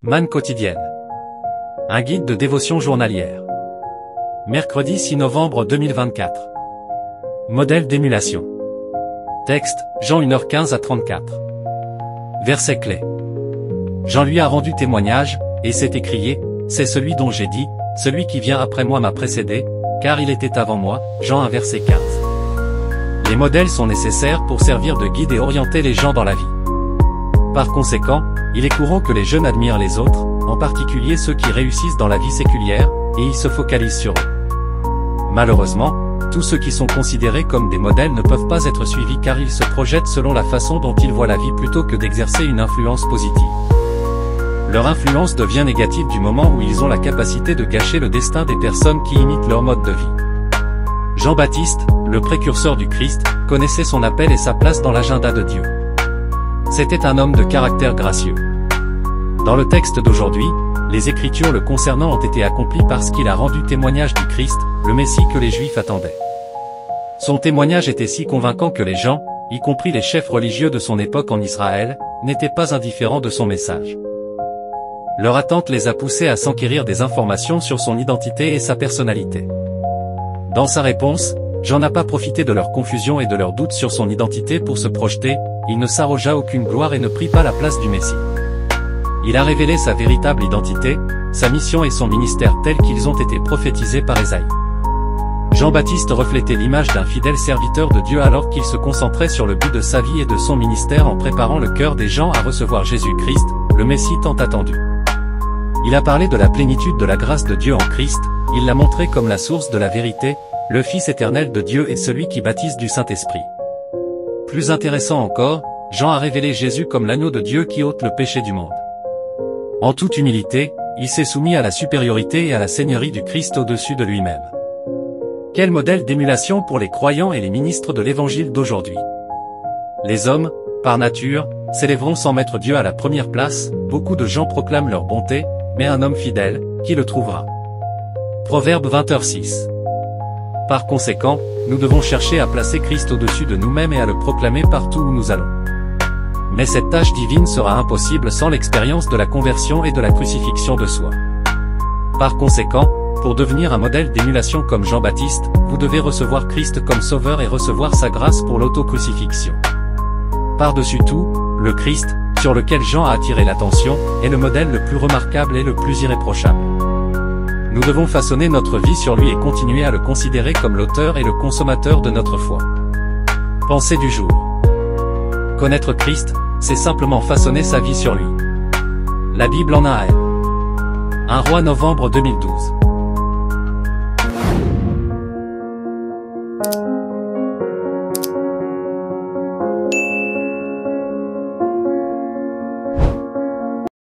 Manne quotidienne. Un guide de dévotion journalière. Mercredi 6 novembre 2024. Modèle d'émulation. Texte, Jean 1h15 à 34. Verset clé. Jean lui a rendu témoignage, et s'est écrié, c'est celui dont j'ai dit, celui qui vient après moi m'a précédé, car il était avant moi, Jean 1 verset 15. Les modèles sont nécessaires pour servir de guide et orienter les gens dans la vie. Par conséquent, il est courant que les jeunes admirent les autres, en particulier ceux qui réussissent dans la vie séculière, et ils se focalisent sur eux. Malheureusement, tous ceux qui sont considérés comme des modèles ne peuvent pas être suivis car ils se projettent selon la façon dont ils voient la vie plutôt que d'exercer une influence positive. Leur influence devient négative du moment où ils ont la capacité de gâcher le destin des personnes qui imitent leur mode de vie. Jean-Baptiste, le précurseur du Christ, connaissait son appel et sa place dans l'agenda de Dieu. C'était un homme de caractère gracieux. Dans le texte d'aujourd'hui, les Écritures le concernant ont été accomplies parce qu'il a rendu témoignage du Christ, le Messie que les Juifs attendaient. Son témoignage était si convaincant que les gens, y compris les chefs religieux de son époque en Israël, n'étaient pas indifférents de son message. Leur attente les a poussés à s'enquérir des informations sur son identité et sa personnalité. Dans sa réponse, Jean n'a pas profité de leur confusion et de leurs doutes sur son identité pour se projeter, il ne s'arrogea aucune gloire et ne prit pas la place du Messie. Il a révélé sa véritable identité, sa mission et son ministère tels qu'ils ont été prophétisés par Ésaïe. Jean-Baptiste reflétait l'image d'un fidèle serviteur de Dieu alors qu'il se concentrait sur le but de sa vie et de son ministère en préparant le cœur des gens à recevoir Jésus-Christ, le Messie tant attendu. Il a parlé de la plénitude de la grâce de Dieu en Christ, il l'a montré comme la source de la vérité, le Fils éternel de Dieu et celui qui baptise du Saint-Esprit. Plus intéressant encore, Jean a révélé Jésus comme l'agneau de Dieu qui ôte le péché du monde. En toute humilité, il s'est soumis à la supériorité et à la seigneurie du Christ au-dessus de lui-même. Quel modèle d'émulation pour les croyants et les ministres de l'Évangile d'aujourd'hui. Les hommes, par nature, s'élèveront sans mettre Dieu à la première place, beaucoup de gens proclament leur bonté, mais un homme fidèle, qui le trouvera? Proverbe 20h6. Par conséquent, nous devons chercher à placer Christ au-dessus de nous-mêmes et à le proclamer partout où nous allons. Mais cette tâche divine sera impossible sans l'expérience de la conversion et de la crucifixion de soi. Par conséquent, pour devenir un modèle d'émulation comme Jean-Baptiste, vous devez recevoir Christ comme sauveur et recevoir sa grâce pour l'autocrucifixion. Par-dessus tout, le Christ, sur lequel Jean a attiré l'attention, est le modèle le plus remarquable et le plus irréprochable. Nous devons façonner notre vie sur lui et continuer à le considérer comme l'auteur et le consommateur de notre foi. Pensée du jour. Connaître Christ, c'est simplement façonner sa vie sur lui. La Bible en a elle. 1 Roi novembre 2012.